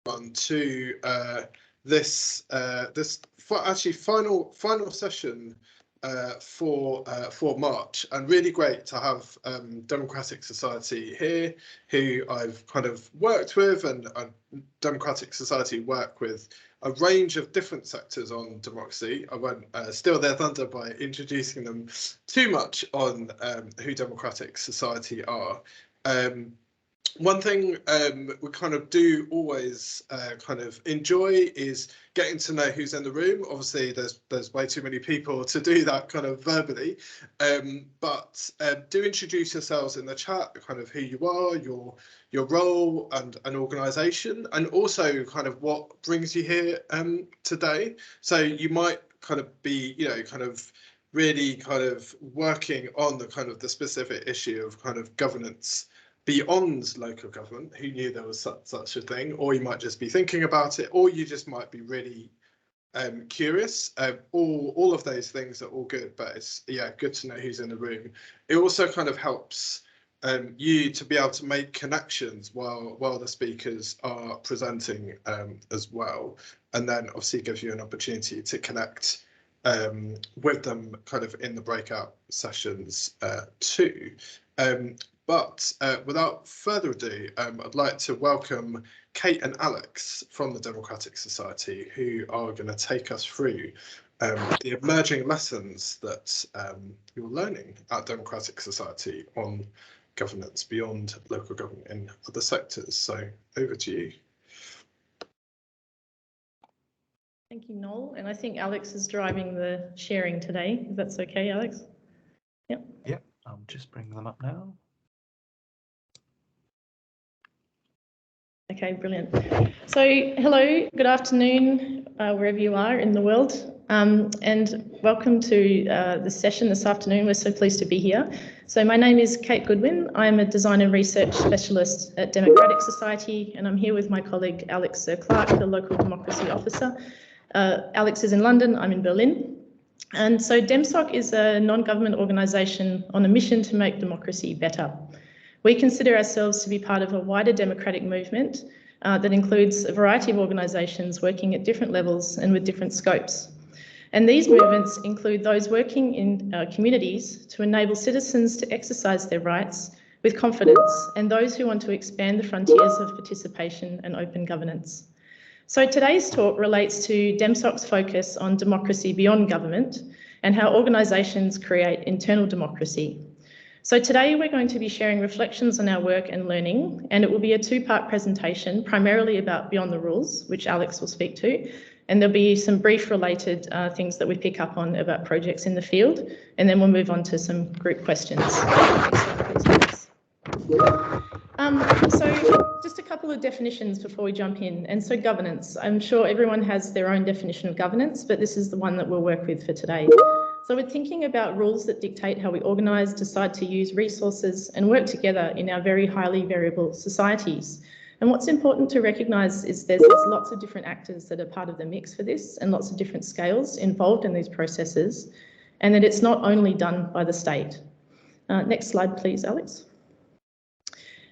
on to this final session for March, and really great to have Democratic Society here, who I've kind of worked with, and Democratic Society work with a range of different sectors on democracy. I won't steal their thunder by introducing them too much on who Democratic Society are. One thing we kind of do always kind of enjoy is getting to know who's in the room. Obviously, there's way too many people to do that kind of verbally, but do introduce yourselves in the chat, kind of who you are, your role and an organisation, and also kind of what brings you here today. So you might kind of be, kind of really kind of working on the kind of the specific issue of kind of governance beyond local government. Who knew there was such a thing? Or you might just be thinking about it, or you just might be really curious. All of those things are all good, but it's good to know who's in the room. It also kind of helps you to be able to make connections while the speakers are presenting as well, and then obviously gives you an opportunity to connect with them kind of in the breakout sessions too. But without further ado, I'd like to welcome Kate and Alex from the Democratic Society, who are going to take us through the emerging lessons that you're learning at Democratic Society on governance beyond local government in other sectors. So over to you. Thank you, Noel. And I think Alex is driving the sharing today. If that's okay, Alex? Yep. Yep, I'll just bring them up now. Okay, brilliant. So hello, good afternoon, wherever you are in the world, and welcome to this session this afternoon. We're so pleased to be here. So my name is Kate Goodwin. I'm a design and research specialist at Democratic Society, and I'm here with my colleague Alex Clark, the local democracy officer. Alex is in London, I'm in Berlin. And so DemSoc is a non-government organisation on a mission to make democracy better. We consider ourselves to be part of a wider democratic movement that includes a variety of organisations working at different levels and with different scopes. And these movements include those working in communities to enable citizens to exercise their rights with confidence, and those who want to expand the frontiers of participation and open governance. So today's talk relates to DemSoc's focus on democracy beyond government and how organisations create internal democracy. So today we're going to be sharing reflections on our work and learning, and it will be a two-part presentation, primarily about Beyond the Rules, which Alex will speak to, and there'll be some brief related things that we pick up on about projects in the field, and then we'll move on to some group questions. So just a couple of definitions before we jump in. And so governance, I'm sure everyone has their own definition of governance, but this is the one that we'll work with for today. So we're thinking about rules that dictate how we organise, decide to use resources and work together in our very highly variable societies. And what's important to recognise is there's lots of different actors that are part of the mix for this, and lots of different scales involved in these processes, and that it's not only done by the state. Next slide, please, Alex.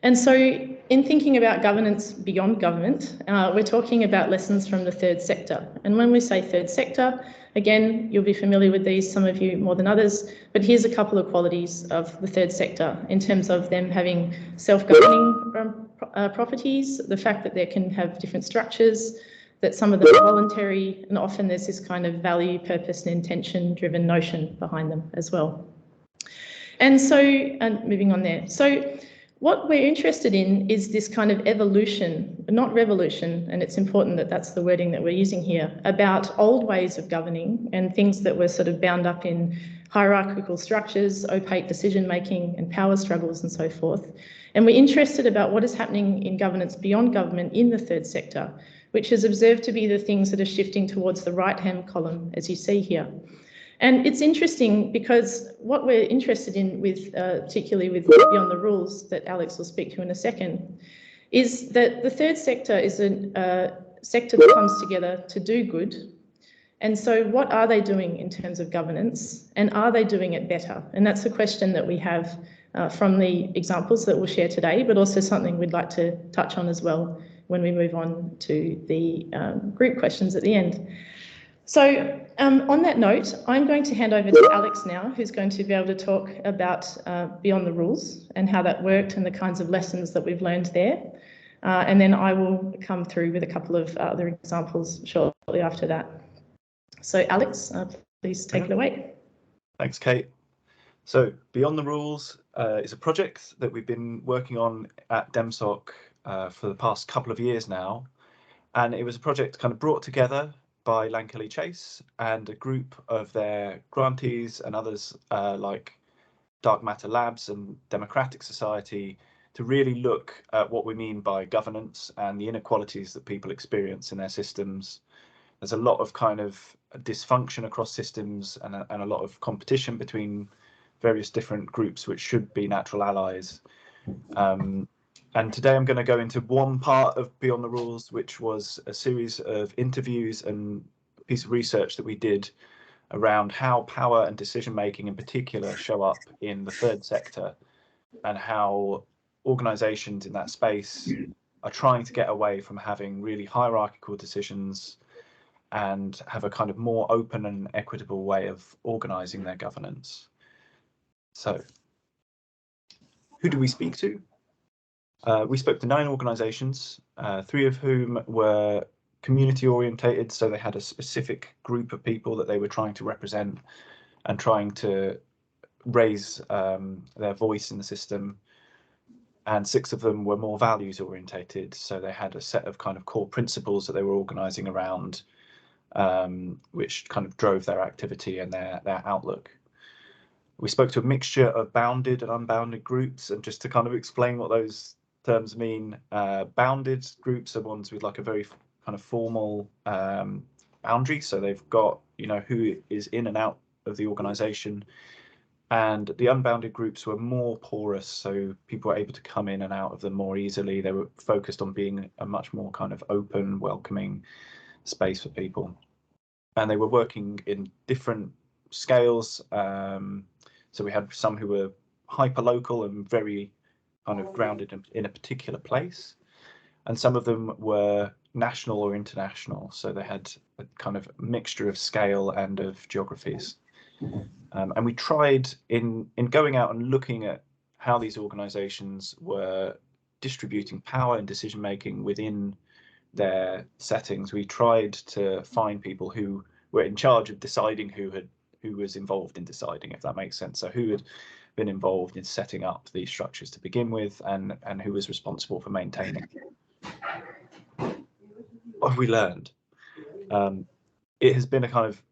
And so in thinking about governance beyond government, we're talking about lessons from the third sector. And when we say third sector, again, you'll be familiar with these, some of you more than others, but here's a couple of qualities of the third sector in terms of them having self-governing properties, the fact that they can have different structures, that some of them are voluntary, and often there's this kind of value, purpose and intention driven notion behind them as well. And so, and moving on there. So what we're interested in is this kind of evolution, not revolution, and it's important that that's the wording that we're using here, about old ways of governing and things that were sort of bound up in hierarchical structures, opaque decision-making and power struggles and so forth. And we're interested about what is happening in governance beyond government in the third sector, which is observed to be the things that are shifting towards the right-hand column, as you see here. And it's interesting because what we're interested in with, particularly with Beyond the Rules that Alex will speak to in a second, is that the third sector is a sector that comes together to do good. And so what are they doing in terms of governance, and are they doing it better? And that's a question that we have from the examples that we'll share today, but also something we'd like to touch on as well when we move on to the group questions at the end. So on that note, I'm going to hand over to Alex now, who's going to be able to talk about Beyond the Rules and how that worked and the kinds of lessons that we've learned there. And then I will come through with a couple of other examples shortly after that. So Alex, please take it away. Thanks, Kate. So Beyond the Rules is a project that we've been working on at DEMSOC for the past couple of years now. And it was a project kind of brought together by Lankeley Chase and a group of their grantees and others like Dark Matter Labs and Democratic Society to really look at what we mean by governance and the inequalities that people experience in their systems. There's a lot of kind of dysfunction across systems and a lot of competition between various different groups which should be natural allies. And today I'm going to go into one part of Beyond the Rules, which was a series of interviews and a piece of research that we did around how power and decision making in particular show up in the third sector, and how organizations in that space are trying to get away from having really hierarchical decisions and have a kind of more open and equitable way of organizing their governance. So who do we speak to? We spoke to 9 organizations, 3 of whom were community orientated, so they had a specific group of people that they were trying to represent and trying to raise their voice in the system. And 6 of them were more values orientated, so they had a set of kind of core principles that they were organizing around, which kind of drove their activity and their outlook. We spoke to a mixture of bounded and unbounded groups, and just to kind of explain what those terms mean, bounded groups are ones with like a very kind of formal boundary, so they've got, you know, who is in and out of the organization. And the unbounded groups were more porous, so people were able to come in and out of them more easily. They were focused on being a much more kind of open, welcoming space for people. And they were working in different scales. So we had some who were hyper local and very kind of grounded in a particular place. And some of them were national or international. So they had a kind of mixture of scale and of geographies. And we tried in going out and looking at how these organizations were distributing power and decision making within their settings. We tried to find people who were in charge of deciding who was involved in deciding, if that makes sense. So who had been involved in setting up these structures to begin with, and who was responsible for maintaining. What have we learned? It has been a kind of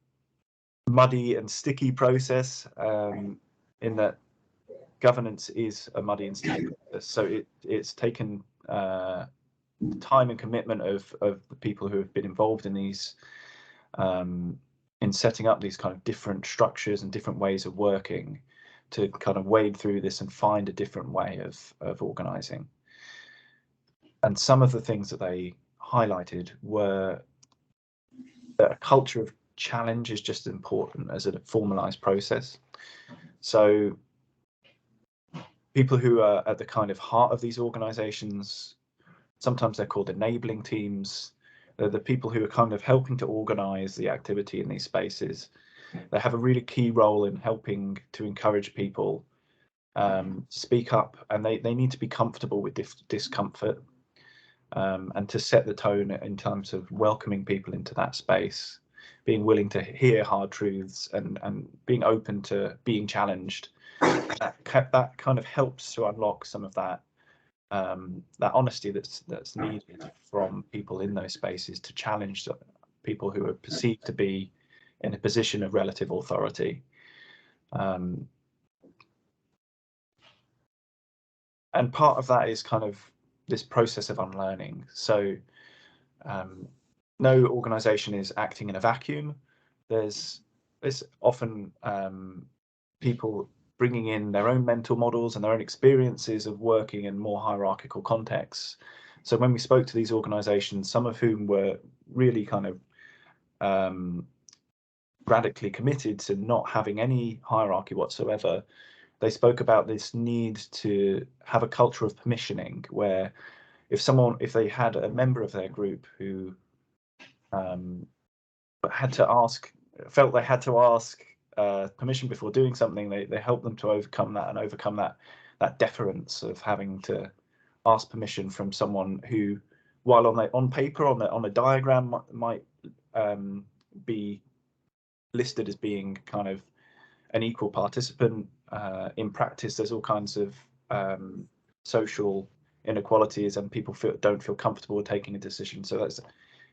muddy and sticky process, in that governance is a muddy and sticky process. So it's taken time and commitment of the people who have been involved in these, in setting up these kind of different structures and different ways of working, to kind of wade through this and find a different way of organizing. And some of the things that they highlighted were that a culture of challenge is just as important as a formalized process. So people who are at the kind of heart of these organizations, sometimes they're called enabling teams. They're the people who are kind of helping to organize the activity in these spaces. They have a really key role in helping to encourage people speak up, and they need to be comfortable with discomfort, and to set the tone in terms of welcoming people into that space, being willing to hear hard truths and being open to being challenged. That kind of helps to unlock some of that that honesty that's needed from people in those spaces to challenge people who are perceived to be in a position of relative authority. And part of that is kind of this process of unlearning. So no organization is acting in a vacuum. There's often people bringing in their own mental models and their own experiences of working in more hierarchical contexts. So when we spoke to these organizations, some of whom were really kind of radically committed to not having any hierarchy whatsoever, they spoke about this need to have a culture of permissioning, where if they had a member of their group who felt they had to ask permission before doing something, they help them to overcome that, and overcome that deference of having to ask permission from someone who, while on paper, on a diagram, might be listed as being kind of an equal participant. In practice, there's all kinds of social inequalities, and people don't feel comfortable taking a decision. So that's,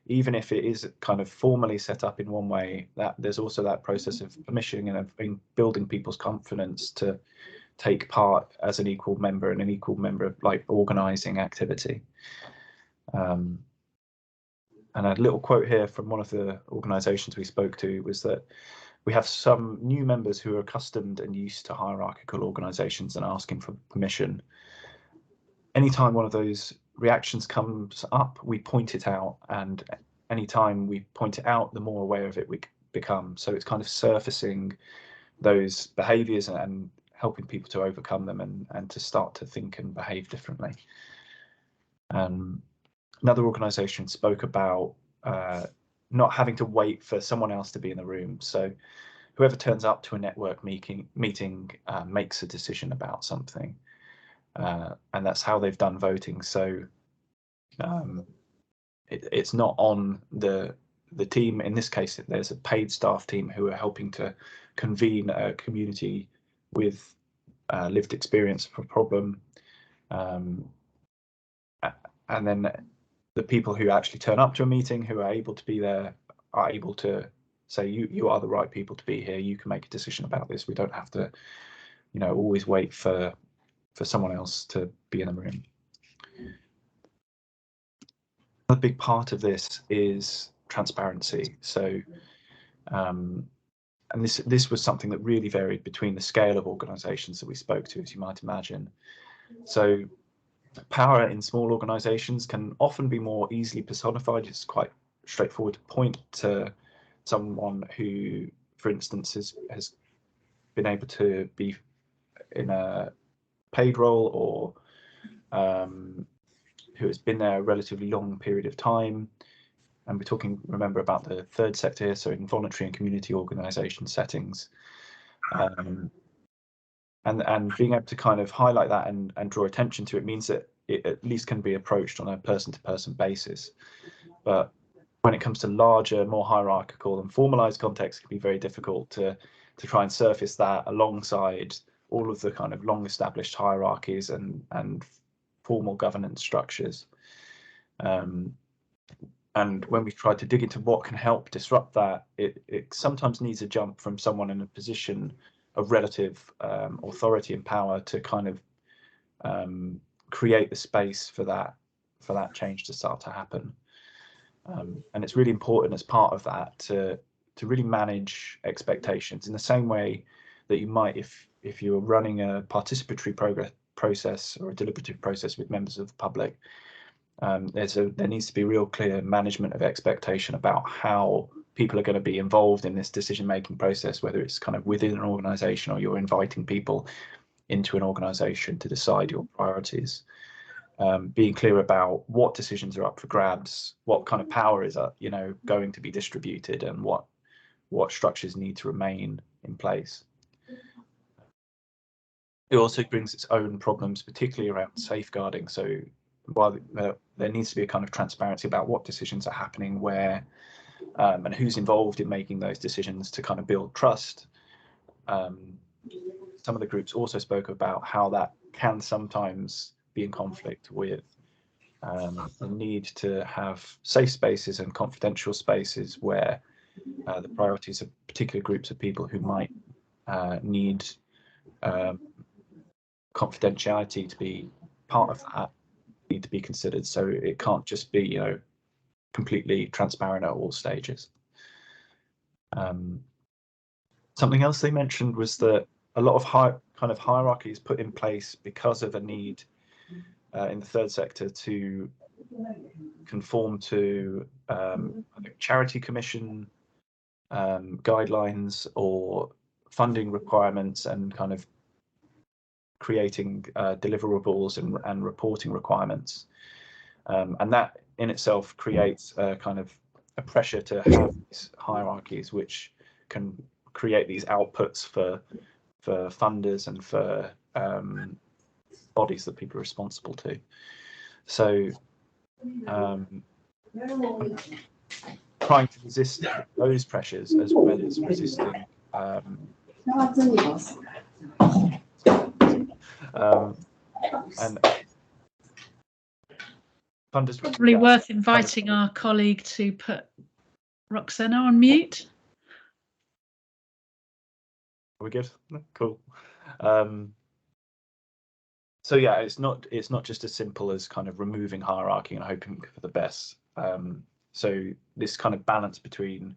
even if it is kind of formally set up in one way, that there's also that process of permission and of building people's confidence to take part as an equal member, and an equal member of like organising activity. And a little quote here from one of the organisations we spoke to was that we have some new members who are accustomed and used to hierarchical organisations and asking for permission. Anytime one of those reactions comes up, we point it out, and anytime we point it out, the more aware of it we become. So it's kind of surfacing those behaviours and helping people to overcome them, and to start to think and behave differently. Another organisation spoke about not having to wait for someone else to be in the room. So whoever turns up to a network meeting makes a decision about something, and that's how they've done voting. So it's not on the team. In this case, there's a paid staff team who are helping to convene a community with lived experience of a problem, and then the people who actually turn up to a meeting, who are able to be there, are able to say, you are the right people to be here, you can make a decision about this. We don't have to, always wait for someone else to be in the room. Another big part of this is transparency. So and this was something that really varied between the scale of organisations that we spoke to, as you might imagine. So power in small organisations can often be more easily personified. It's quite straightforward to point to someone who, for instance, has been able to be in a paid role, or who has been there a relatively long period of time. And we're talking, remember, about the third sector here, so in voluntary and community organisation settings. And being able to kind of highlight that and draw attention to it means that it at least can be approached on a person-to-person basis. But when it comes to larger, more hierarchical and formalized contexts, it can be very difficult to try and surface that alongside all of the kind of long-established hierarchies and formal governance structures. And when we try to dig into what can help disrupt that, it sometimes needs a jump from someone in a position of relative authority and power to kind of create the space for that change to start to happen. And it's really important as part of that to really manage expectations in the same way that you might if you were running a participatory process or a deliberative process with members of the public. There needs to be real clear management of expectation about how people are going to be involved in this decision-making process, whether it's kind of within an organisation or you're inviting people into an organisation to decide your priorities. Being clear about what decisions are up for grabs, what kind of power is going to be distributed, and what structures need to remain in place. It also brings its own problems, particularly around safeguarding. So while there needs to be a kind of transparency about what decisions are happening where, and who's involved in making those decisions to kind of build trust, some of the groups also spoke about how that can sometimes be in conflict with the need to have safe spaces and confidential spaces where the priorities of particular groups of people who might need confidentiality to be part of that need to be considered. So it can't just be, completely transparent at all stages. Something else they mentioned was that a lot of hierarchy is put in place because of a need in the third sector to conform to charity commission guidelines or funding requirements, and kind of creating deliverables and reporting requirements. And that in itself creates a kind of a pressure to have these hierarchies, which can create these outputs for funders and for bodies that people are responsible to. So trying to resist those pressures as well as resisting and funders. Probably worth inviting our colleague to put Roxana on mute. Are we good? Cool. So yeah, it's not just as simple as kind of removing hierarchy and hoping for the best. So this kind of balance between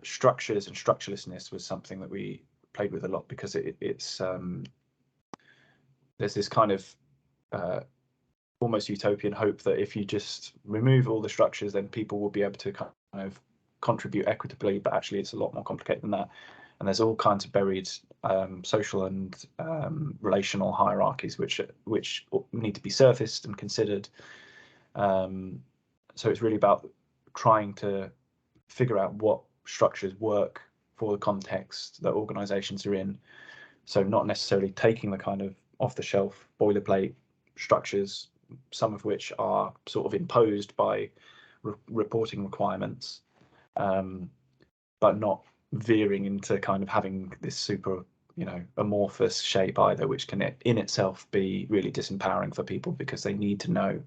structures and structurelessness was something that we played with a lot, because it's there's this kind of almost utopian hope that if you just remove all the structures, then people will be able to kind of contribute equitably, but actually it's a lot more complicated than that. And there's all kinds of buried social and relational hierarchies which need to be surfaced and considered. So it's really about trying to figure out what structures work for the context that organizations are in. So not necessarily taking the kind of off-the-shelf boilerplate structures, some of which are sort of imposed by reporting requirements, but not veering into kind of having this super, amorphous shape either, which can in itself be really disempowering for people, because they need to know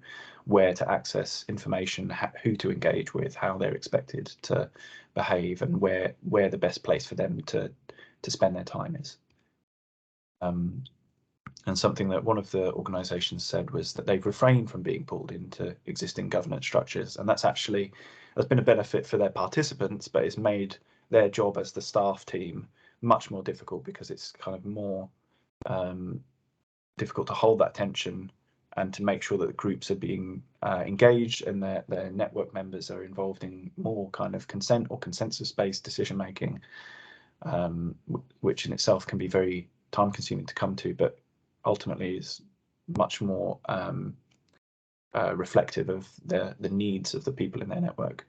where to access information, who to engage with, how they're expected to behave, and where the best place for them to spend their time is. And something that one of the organisations said was that they've refrained from being pulled into existing governance structures, and that's been a benefit for their participants, but it's made their job as the staff team much more difficult, because it's kind of more difficult to hold that tension and to make sure that the groups are being engaged and their network members are involved in more kind of consent or consensus-based decision making, which in itself can be very time consuming to come to, but ultimately is much more reflective of the needs of the people in their network.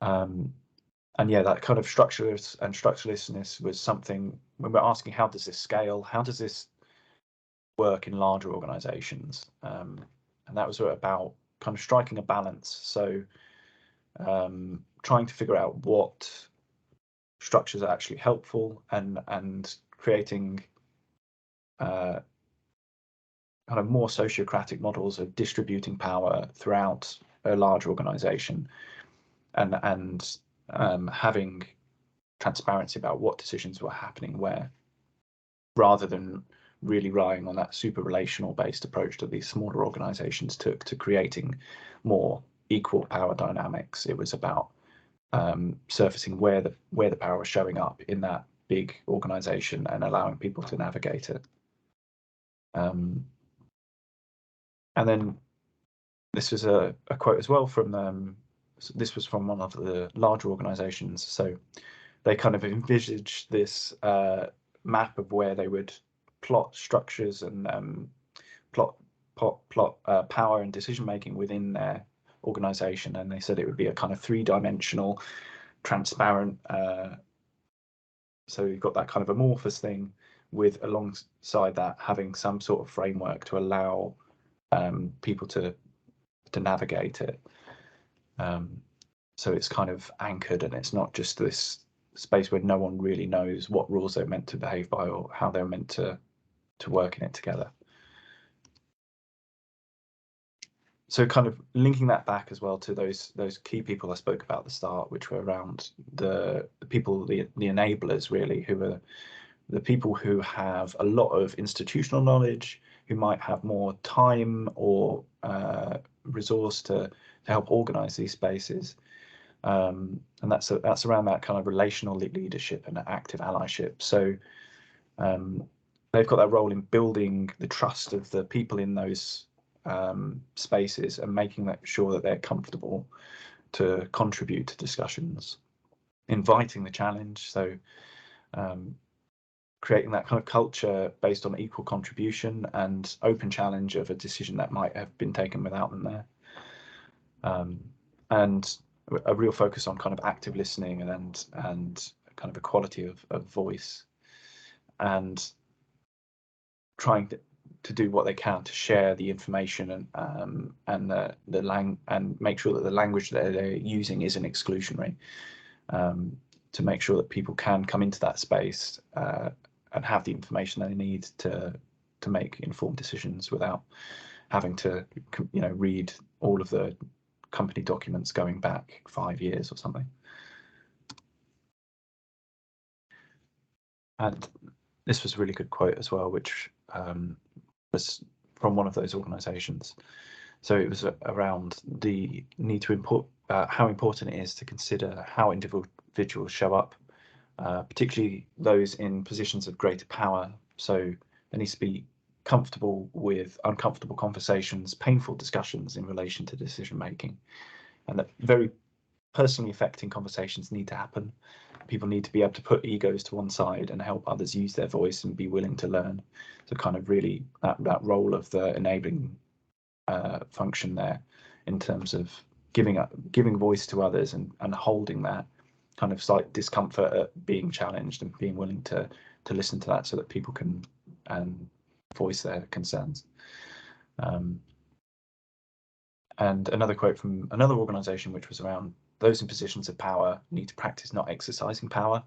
And yeah, that kind of structureless and structurelessness was something when we're asking, how does this scale? How does this work in larger organizations? And that was about kind of striking a balance. So trying to figure out what structures are actually helpful, and creating kind of more sociocratic models of distributing power throughout a large organization, and having transparency about what decisions were happening where, rather than really relying on that super relational based approach that these smaller organizations took to creating more equal power dynamics. It was about surfacing where the power was showing up in that big organization and allowing people to navigate it. And then this was a quote as well from this was from one of the larger organizations. So they kind of envisaged this map of where they would plot structures and plot power and decision making within their organization, and they said it would be a kind of three-dimensional, transparent. So you've got that kind of amorphous thing, with alongside that having some sort of framework to allow people to navigate it. So it's kind of anchored, and it's not just this space where no one really knows what rules they're meant to behave by or how they're meant to work in it together. So kind of linking that back as well to those key people I spoke about at the start, which were around the people, the enablers really, who are the people who have a lot of institutional knowledge, who might have more time or resource to help organize these spaces. And that's around that kind of relational leadership and active allyship. So they've got that role in building the trust of the people in those spaces and making sure that they're comfortable to contribute to discussions, inviting the challenge. So creating that kind of culture based on equal contribution and open challenge of a decision that might have been taken without them there. And a real focus on kind of active listening and kind of equality of voice, and trying to do what they can to share the information and make sure that the language that they're using isn't exclusionary, to make sure that people can come into that space and have the information they need to make informed decisions without having to, you know, read all of the company documents going back 5 years or something. And this was a really good quote as well, which was from one of those organisations. So it was around the need to how important it is to consider how individuals show up, particularly those in positions of greater power. So there needs to be comfortable with uncomfortable conversations, painful discussions in relation to decision making, and that very personally affecting conversations need to happen. People need to be able to put egos to one side and help others use their voice and be willing to learn. So kind of really that role of the enabling function there, in terms of giving voice to others and holding that kind of slight discomfort at being challenged and being willing to listen to that, so that people can voice their concerns. And another quote from another organisation, which was around those in positions of power need to practice not exercising power.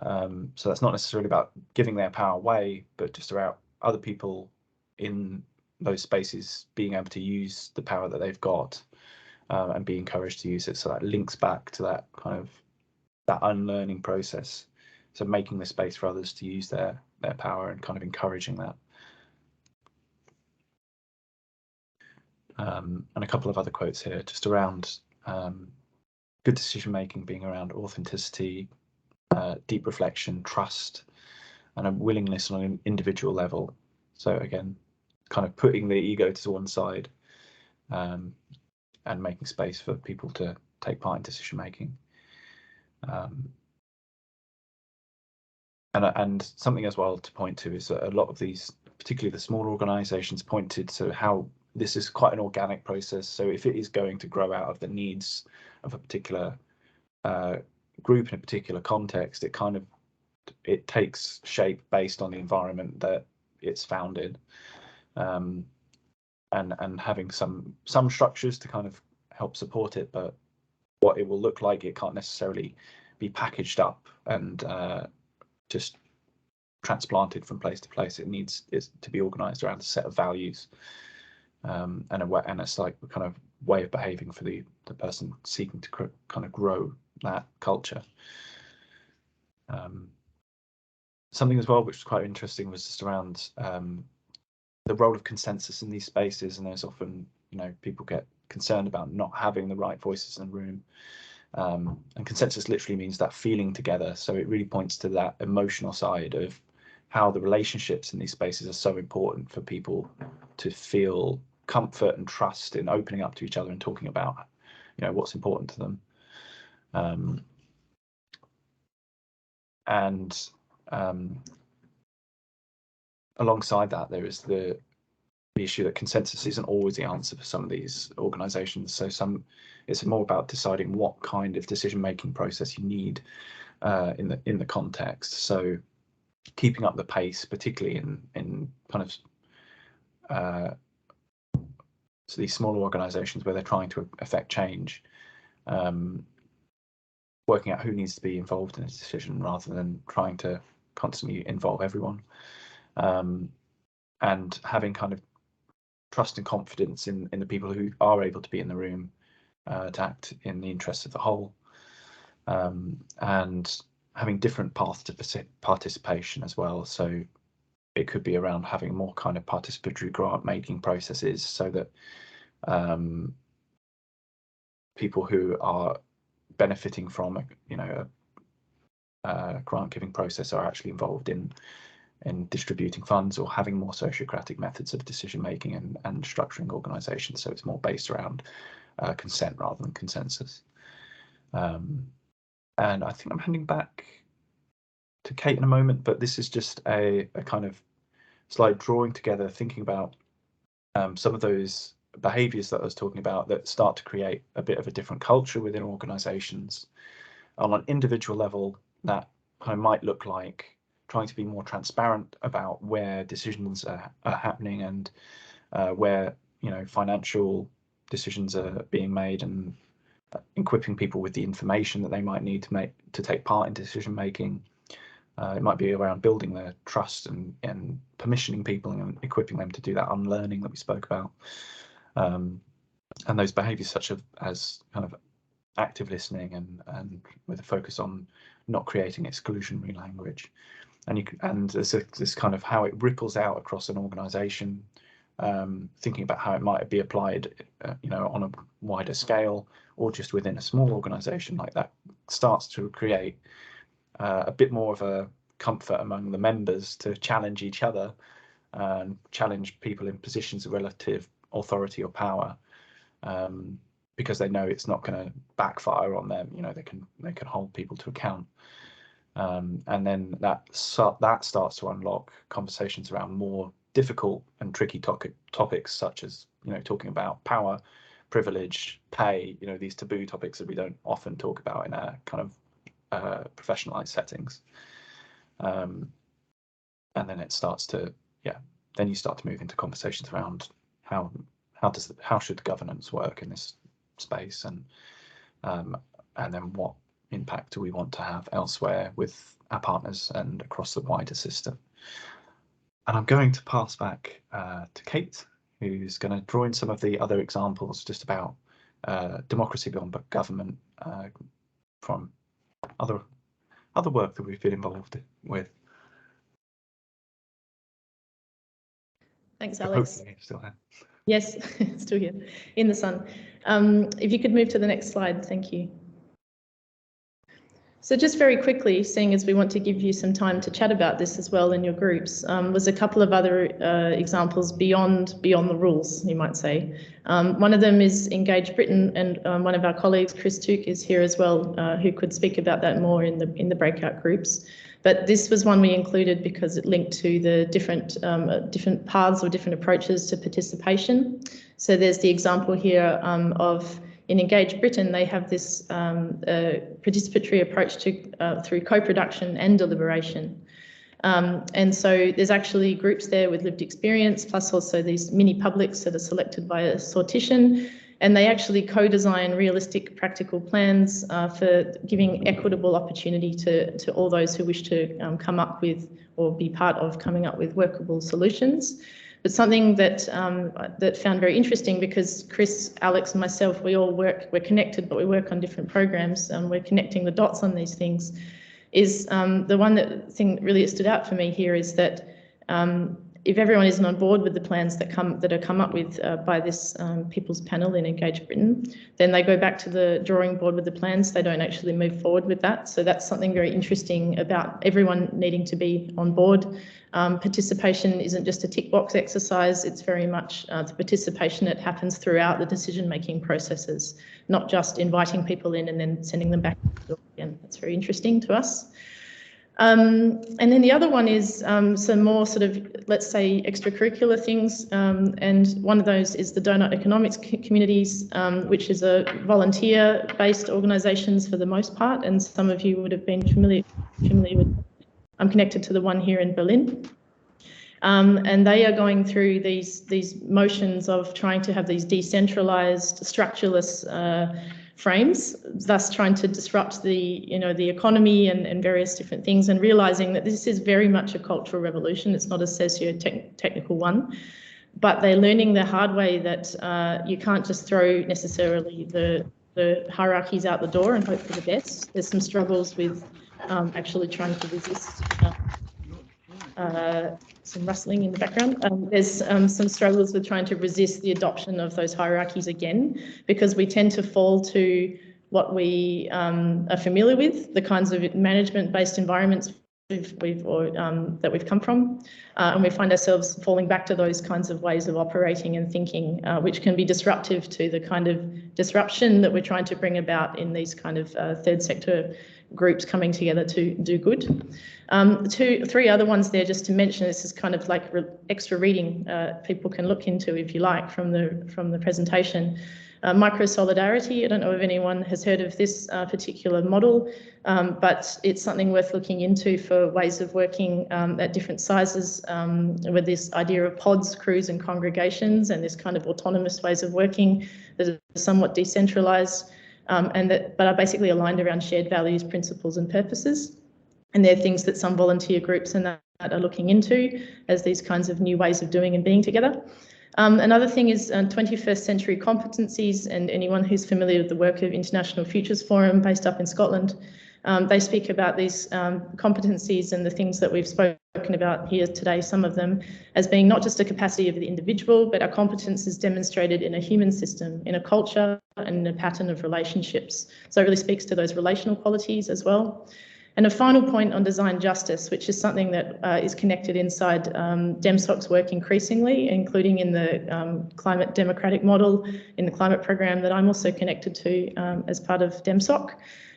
So that's not necessarily about giving their power away, but just about other people in those spaces being able to use the power that they've got and be encouraged to use it. So that links back to that kind of that unlearning process. So making the space for others to use their power and kind of encouraging that. And a couple of other quotes here, just around good decision making being around authenticity, deep reflection, trust, and a willingness on an individual level. So again, kind of putting the ego to one side and making space for people to take part in decision making. And something as well to point to is that a lot of these, particularly the smaller organisations, pointed to how this is quite an organic process. So if it is going to grow out of the needs of a particular group in a particular context, it takes shape based on the environment that it's found in, and having some structures to kind of help support it, but what it will look like, it can't necessarily be packaged up and just transplanted from place to place. It needs to be organised around a set of values and a slight kind of way of behaving for the person seeking to kind of grow that culture. Something as well which was quite interesting was just around the role of consensus in these spaces, and there's often, you know, people get concerned about not having the right voices in the room, and consensus literally means that feeling together. So it really points to that emotional side of how the relationships in these spaces are so important for people to feel comfort and trust in opening up to each other and talking about, you know, what's important to them. Alongside that, there is the issue that consensus isn't always the answer for some of these organisations. So it's more about deciding what kind of decision-making process you need in the context. So keeping up the pace, particularly in kind of so these smaller organisations where they're trying to affect change, working out who needs to be involved in a decision rather than trying to constantly involve everyone, and having kind of trust and confidence in the people who are able to be in the room to act in the interests of the whole, and having different paths to participation as well. So it could be around having more kind of participatory grant making processes, so that people who are benefiting from a grant giving process are actually involved in distributing funds, or having more sociocratic methods of decision making and structuring organisations. So it's more based around consent rather than consensus. And I think I'm handing back Kate in a moment, but this is just a kind of slide drawing together, thinking about some of those behaviours that I was talking about that start to create a bit of a different culture within organisations. On an individual level, that kind of might look like trying to be more transparent about where decisions are happening and where, you know, financial decisions are being made, and equipping people with the information that they might need to take part in decision making. It might be around building their trust and permissioning people and equipping them to do that unlearning that we spoke about. And those behaviours such as kind of active listening and with a focus on not creating exclusionary language. And there's this kind of how it ripples out across an organisation, thinking about how it might be applied, you know, on a wider scale, or just within a small organisation like that, starts to create a bit more of a comfort among the members to challenge each other and challenge people in positions of relative authority or power, because they know it's not going to backfire on them. You know, they can hold people to account, and then that starts to unlock conversations around more difficult and tricky topics, such as, you know, talking about power, privilege, pay. You know, these taboo topics that we don't often talk about in a kind of professionalized settings. And then it starts to, then you start to move into conversations around how should governance work in this space, and then what impact do we want to have elsewhere with our partners and across the wider system. And I'm going to pass back to Kate, who's going to draw in some of the other examples just about democracy beyond government from other work that we've been involved with. Thanks, Alex. Hopefully still here. Yes, still here in the sun. If you could move to the next slide, thank you. So just very quickly, seeing as we want to give you some time to chat about this as well in your groups, was a couple of other examples beyond the rules, you might say. One of them is Engage Britain, and one of our colleagues, Chris Took, is here as well, who could speak about that more in the breakout groups. But this was one we included because it linked to the different paths or different approaches to participation. So there's the example here of, in Engage Britain, they have this participatory approach to through co-production and deliberation. And so there's actually groups there with lived experience, plus also these mini publics that are selected by a sortition. And they actually co-design realistic practical plans for giving equitable opportunity to all those who wish to come up with or be part of coming up with workable solutions. But something that that found very interesting, because Chris, Alex and myself, we're connected, but we work on different programs, and we're connecting the dots on these things, is the thing that really stood out for me here is that if everyone isn't on board with the plans that are come up with by this People's Panel in Engage Britain, then they go back to the drawing board with the plans. They don't actually move forward with that. So that's something very interesting about everyone needing to be on board. Participation isn't just a tick box exercise. It's very much the participation that happens throughout the decision-making processes, not just inviting people in and then sending them back again. That's very interesting to us. And then the other one is some more sort of, let's say, extracurricular things. And one of those is the Donut Economics Communities, which is a volunteer-based organisations for the most part. And some of you would have been familiar with. I'm connected to the one here in Berlin. And they are going through these motions of trying to have these decentralised, structureless frames, thus trying to disrupt the economy and various different things, and realising that this is very much a cultural revolution. It's not a socio-technical one, but they're learning the hard way that you can't just throw necessarily the hierarchies out the door and hope for the best. There's some struggles with actually trying to resist some rustling in the background. There's some struggles with trying to resist the adoption of those hierarchies again, because we tend to fall to what we are familiar with, the kinds of management-based environments that we've come from, and we find ourselves falling back to those kinds of ways of operating and thinking, which can be disruptive to the kind of disruption that we're trying to bring about in these kind of third sector groups coming together to do good. Three other ones there just to mention. This is kind of like extra reading people can look into if you like from the presentation. Micro-solidarity, I don't know if anyone has heard of this particular model, but it's something worth looking into for ways of working at different sizes with this idea of pods, crews and congregations, and this kind of autonomous ways of working that are somewhat decentralised but are basically aligned around shared values, principles and purposes. And they're things that some volunteer groups and that are looking into as these kinds of new ways of doing and being together. Another thing is 21st century competencies, and anyone who's familiar with the work of International Futures Forum based up in Scotland, they speak about these competencies and the things that we've spoken about here today, some of them, as being not just a capacity of the individual, but our competence is demonstrated in a human system, in a culture and in a pattern of relationships. So it really speaks to those relational qualities as well. And a final point on design justice, which is something that is connected inside DEMSOC's work increasingly, including in the climate democratic model, in the climate program that I'm also connected to as part of DEMSOC.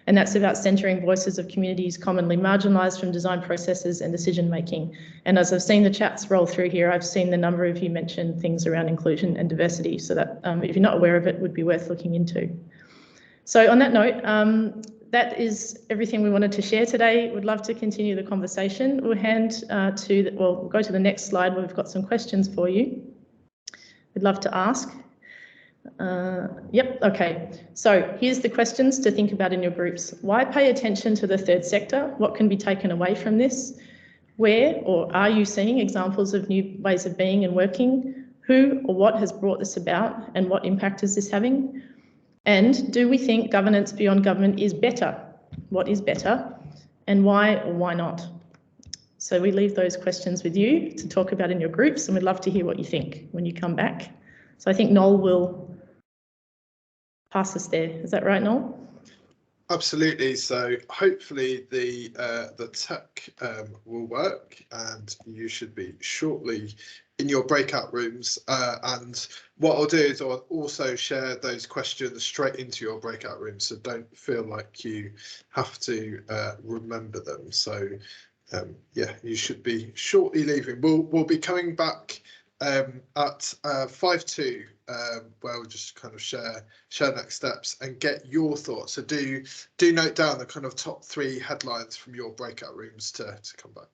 And that's about centering voices of communities commonly marginalised from design processes and decision making. And as I've seen the chats roll through here, I've seen the number of you mention things around inclusion and diversity. So that if you're not aware of it, would be worth looking into. So on that note, that is everything we wanted to share today. We'd love to continue the conversation. We'll go to the next slide where we've got some questions for you. We'd love to ask. Yep, okay. So here's the questions to think about in your groups. Why pay attention to the third sector? What can be taken away from this? Where or are you seeing examples of new ways of being and working? Who or what has brought this about and what impact is this having? And do we think governance beyond government is better? What is better? And why or why not? So we leave those questions with you to talk about in your groups, and we'd love to hear what you think when you come back. So I think Noel will pass us there. Is that right, Noel? Absolutely. So hopefully the tech will work, and you should be shortly in your breakout rooms. And what I'll do is I'll also share those questions straight into your breakout rooms, so don't feel like you have to remember them. So yeah, you should be shortly leaving. We'll be coming back at 5:02, where we'll just kind of share next steps and get your thoughts. So do note down the kind of top 3 headlines from your breakout rooms to come back.